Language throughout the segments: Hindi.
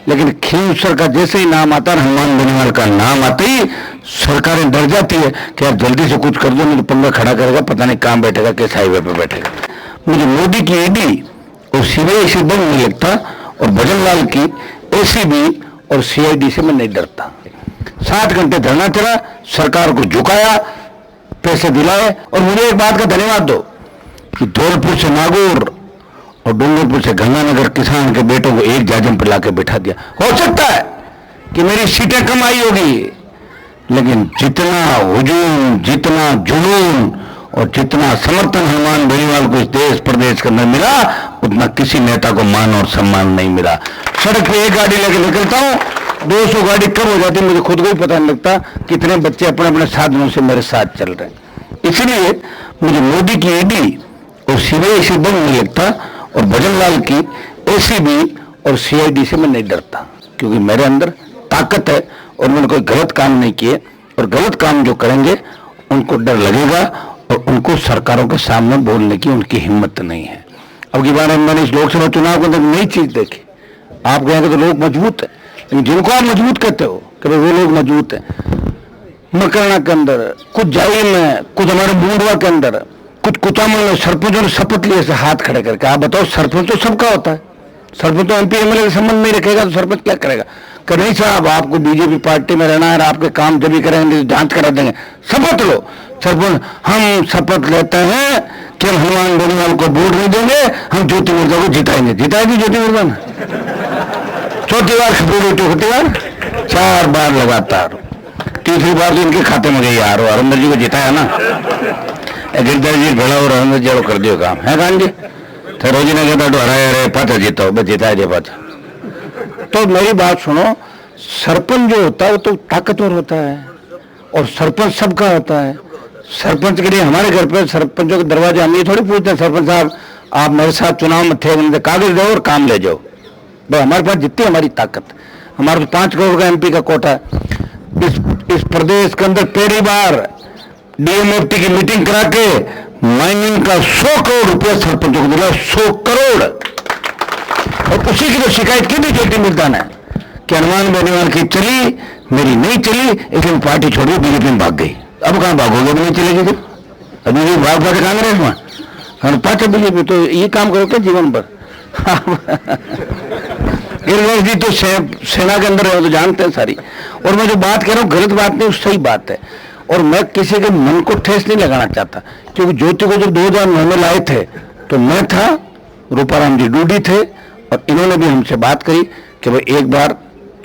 लेकिन खींवसर का जैसे ही नाम आता है, हनुमान बेनीवाल का नाम आते ही सरकारें डर जाती है कि यार जल्दी से कुछ कर दो, नहीं तो पंगा खड़ा करेगा, पता नहीं कहाँ बैठेगा, किस हाईवे पे बैठेगा। मुझे मोदी की ईडी और सीबीआई से डर नहीं लगता, और भजनलाल की एसीबी और सीआईडी से मैं नहीं डरता। 7 घंटे धरना चला, सरकार को झुकाया, पैसे दिलाए, और मुझे एक बात का धन्यवाद दो कि धौलपुर से नागौर और डूंगरपुर से गंगानगर किसान के बेटों को एक जाजम पर लाके बैठा दिया। हो सकता है कि मेरी सीटें कम आई होगी, लेकिन जितना हुजूम, जितना जुनून और जितना समर्थन हनुमान बेनीवाल को इस देश प्रदेश के अंदर मिला, उतना किसी नेता को मान और सम्मान नहीं मिला। सड़क पे एक गाड़ी लेके निकलता हूँ, 200 गाड़ी कब हो जाती है मुझे खुद को भी पता नहीं लगता, कितने बच्चे अपने अपने साधनों से मेरे साथ चल रहे हैं। इसलिए मुझे मोदी की ईडी और सीबीआई से डर नहीं लगता, और भजनलाल की एसीबी और सीआईडी से मैं नहीं डरता, क्योंकि मेरे अंदर ताकत है और मैंने कोई गलत काम नहीं किए, और गलत काम जो करेंगे उनको डर लगेगा और उनको सरकारों के सामने बोलने की उनकी हिम्मत नहीं है। अब की बार मैंने इस लोकसभा चुनाव के अंदर नई चीज देखी। आप कहेंगे तो लोग मजबूत है, लेकिन जिनको आप मजबूत कहते हो कि वो लोग मजबूत है, मकरना के अंदर, कुछ जाई में, कुछ हमारे बूंदवा के अंदर, कुछ कुचामल में सरपंचों ने शपथ लिए से हाथ खड़े करके। आप बताओ, सरपंच तो सबका होता है, सरपंच तो एमपी एमएलए का संबंध नहीं रखेगा तो सरपंच क्या करेगा? कि नहीं साहब, आपको बीजेपी पार्टी में रहना है, आपके काम जब भी करेंगे जांच करा देंगे। शपथ लो। सरपंच, हम शपथ लेते हैं कि हम हनुमान बेनीवाल को वोट नहीं देंगे, हम ज्योति मुर्जा को जिताएंगे। जिताएगी ज्योति मुर्जा ने? चौथी बार छोटी बार 4 बार लगातार, तीसरी बार तो इनके खाते में गई यार, अरविंदर जी को जिताया ना, गिरधर जी भेड़ा और अरविंदर जी कर दियो काम है कान जी। तो रोजी ने कहता तो हराया रे पाचा जीतो, बस जिताया जे पाचा। तो मेरी बात सुनो, सरपंच जो होता है वो तो ताकतवर होता है, और सरपंच सबका होता है। सरपंच के लिए हमारे घर पे सरपंचों के दरवाजे हम ये थोड़ी पूछते हैं, सरपंच साहब आप मेरे साथ चुनाव में थे, कागज दो और काम ले जाओ। भाई हमारे पास जितनी हमारी ताकत, हमारे तो 5 करोड़ का एमपी का कोटा है। इस प्रदेश के अंदर पहली बार डीएमएफटी की मीटिंग करा के माइनिंग का 100 करोड़ रुपया सरपंचों को मिला, 100 करोड़। और उसी की तो शिकायत की थी ज्योति मुर्जा ने कि हनुमान बेनीवाल की चली, मेरी नहीं चली, इसलिए पार्टी छोड़ी, बीजेपी में भाग गई। अब कहां भागोगे? नहीं चलेगी तो अभी भी भाग भाग कांग्रेस में, पाचा बीजेपी। तो ये काम करो क्या जीवन भर? गिरधर जी तो सेना के अंदर है, तो जानते हैं सारी। और मैं जो बात कह रहा हूँ गलत बात नहीं, सही बात है, और मैं किसी के मन को ठेस नहीं लगाना चाहता। क्योंकि ज्योति को जब 2009 में लाए थे तो मैं था, रूपाराम जी डूडी थे, और इन्होंने भी हमसे बात करी कि भाई एक बार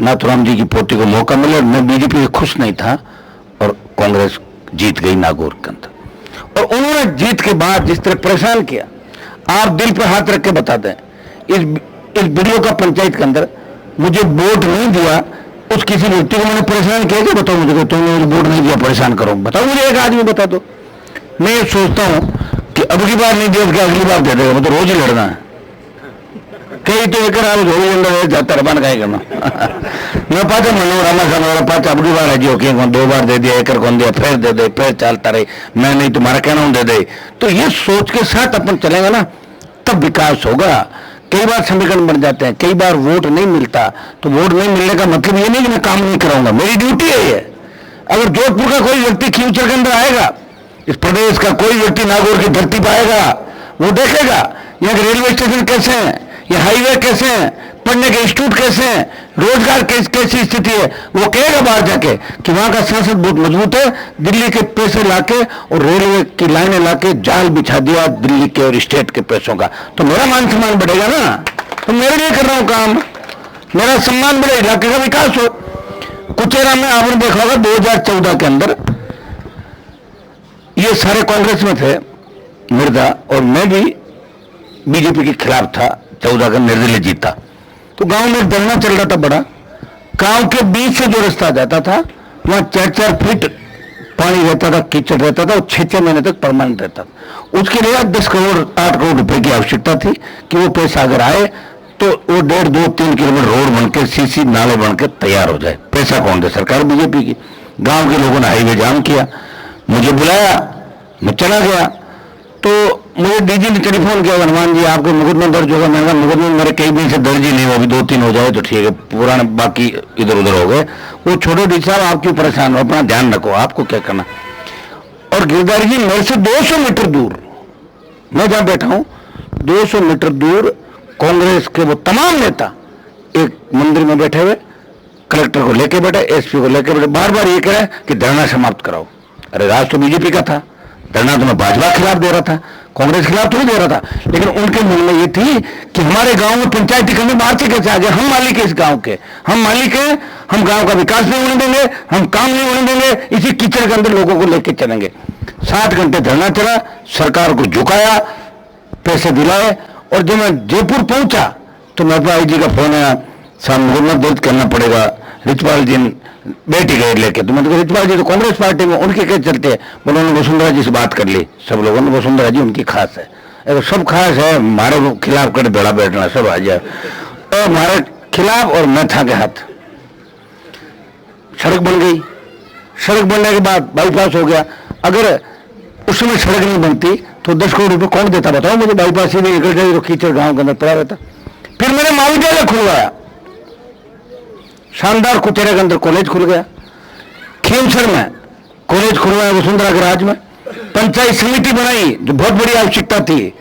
नाथुराम जी की पोती को मौका मिले। और मैं बीजेपी से खुश नहीं था, और कांग्रेस जीत गई नागौर के अंदर। और उन्होंने जीत के बाद जिस तरह परेशान किया, आप दिल पर हाथ रख के बता दें, इस वीडियो का पंचायत के अंदर मुझे वोट नहीं दिया उस किसी व्यक्ति को मैंने परेशान किया क्या? बताओ मुझे, तुमने मुझे वोट नहीं दिया, परेशान करो, बताओ मुझे एक आदमी बता दो। मैं ये सोचता हूं कि अब की बार नहीं दिया तो अगली बार दे देगा, मतलब रोज ही लड़ना है। कई तो एक जाता रबान का करना मैं पाचा मनोरमा का पाचा अब की बार है जो कि 2 बार दे दिया, एक कौन दिया, फिर दे दे, फिर चलता रही, मैं नहीं तुम्हारा कहना दे दे। तो ये सोच के साथ अपन चलेंगे ना, तब विकास होगा। कई बार समीकरण बन जाते हैं, कई बार वोट नहीं मिलता, तो वोट नहीं मिलने का मतलब ये नहीं कि मैं काम नहीं कराऊंगा, मेरी ड्यूटी है ये। अगर जोधपुर का कोई व्यक्ति खींवसर के अंदर आएगा, इस प्रदेश का कोई व्यक्ति नागौर की धरती पर आएगा, वो देखेगा यहाँ के रेलवे स्टेशन कैसे हैं, ये हाईवे कैसे हैं, पढ़ने के इंस्टीट्यूट कैसे हैं, रोजगार कैसी स्थिति है, वो कहेगा बाहर जाके कि वहां का संसद बहुत मजबूत है। दिल्ली के पैसे लाके और रेलवे की लाइनें लाके जाल बिछा दिया दिल्ली के और स्टेट के पैसों का, तो मेरा मान सम्मान बढ़ेगा ना। तो मेरे लिए कर रहा हूं काम, मेरा सम्मान बढ़े, इलाके का विकास हो। कुचेरा में आपने देखा होगा 2014 के अंदर ये सारे कांग्रेस में थे, मिर्जा और मैं भी बीजेपी के खिलाफ था, 14 का निर्दलीय जीता। तो गांव में धरना चल रहा था बड़ा, गांव के बीच से जो रास्ता जाता था वहां 4-4 फीट पानी रहता था, कीचड़ रहता था, और 6-6 महीने तक परमानेंट रहता था। उसके लिए 10 करोड़ 8 करोड़ रुपए की आवश्यकता थी कि वो पैसा अगर आए तो वो 1.5, 2, 3 किलोमीटर रोड बनकर सीसी नाले बनकर तैयार हो जाए। पैसा कौन दे? सरकार बीजेपी की। गांव के लोगों ने हाईवे जाम किया, मुझे बुलाया, मैं चला गया। तो मुझे डीजी ने टेलीफोन किया, हनुमान जी आपको मुकदमा दर्ज होगा। मैंने कहा मुकदमा मेरे कई दिन से दर्ज ही नहीं हुआ, अभी 2-3 हो जाए तो ठीक है, पुराने बाकी इधर उधर हो गए। वो छोड़ो डीजी साहब, आप क्यों परेशान हो, अपना ध्यान रखो, आपको क्या करना। और गिरधारी जी मेरे से 200 मीटर दूर, मैं जहां बैठा हूं 200 मीटर दूर कांग्रेस के वो तमाम नेता एक मंदिर में बैठे हुए, कलेक्टर को लेके बैठे, एसपी को लेके बैठे, बार बार ये कह रहे कि धरना समाप्त कराओ। अरे राज तो बीजेपी का था, धरना तो मैं भाजपा के खिलाफ दे रहा था, कांग्रेस के खिलाफ थोड़ी दे रहा था। लेकिन उनके मन में ये थी कि हमारे गांव में पंचायती करने बाहर से कैसे आ गए, हम मालिक है इस गांव के, हम मालिक हैं, हम गांव का विकास नहीं होने देंगे, हम काम नहीं होने देंगे, इसी कीचड़ के अंदर लोगों को लेके चलेंगे। 7 घंटे धरना चला, सरकार को झुकाया, पैसे दिलाए। और जब मैं जयपुर पहुंचा तो मेरे पास आईजी का फोन आया, साहब मुकदमा दर्ज करना पड़ेगा, रिचपाल जी बेटी गए लेके। तो मैंने कहा रिचपाल जी तो कांग्रेस पार्टी में, उनके कैसे चलते हैं। बोले उन्होंने वसुंधरा जी से बात कर ली, सब लोगों ने, वसुंधरा जी उनकी खास है। अगर सब खास है, हमारे खिलाफ कर बेड़ा बैठना सब आ जाए, और हमारे खिलाफ और मैं था के हाथ। सड़क बन गई, सड़क बनने के बाद बाईपास हो गया। अगर उस समय सड़क नहीं बनती तो 10 करोड़ रुपए कौन देता, बताओ मुझे। बाईपास से भी निकल जाए तो कीचड़ गांव के अंदर पड़ा रहता। फिर मैंने महाविद्यालय खुलवाया, शानदार कुचेरे के अंदर कॉलेज खुल गया, खीमसर में कॉलेज खुलवाया वसुंधरा के राज में, पंचायत समिति बनाई जो बहुत बड़ी आवश्यकता थी,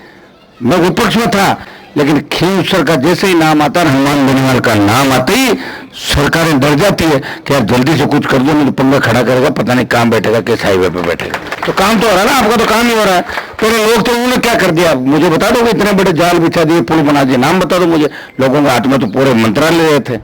मैं विपक्ष में था। लेकिन खीमसर का जैसे ही नाम आता है, हनुमान बेनीवाल का नाम आते ही सरकारें डर जाती है कि यार जल्दी से कुछ कर दो, नहीं तो पंगा खड़ा करेगा, पता नहीं काम बैठेगा किस हाईवे पे बैठेगा। तो काम तो हो रहा है ना, आपका तो काम ही हो रहा है। पहले लोग तो उन्होंने क्या कर दिया, मुझे बता दोगे, इतने बड़े जाल बिछा दिए, पुल बना दिए, नाम बता दो मुझे। लोगों के हाथ में तो पूरे मंत्रालय थे।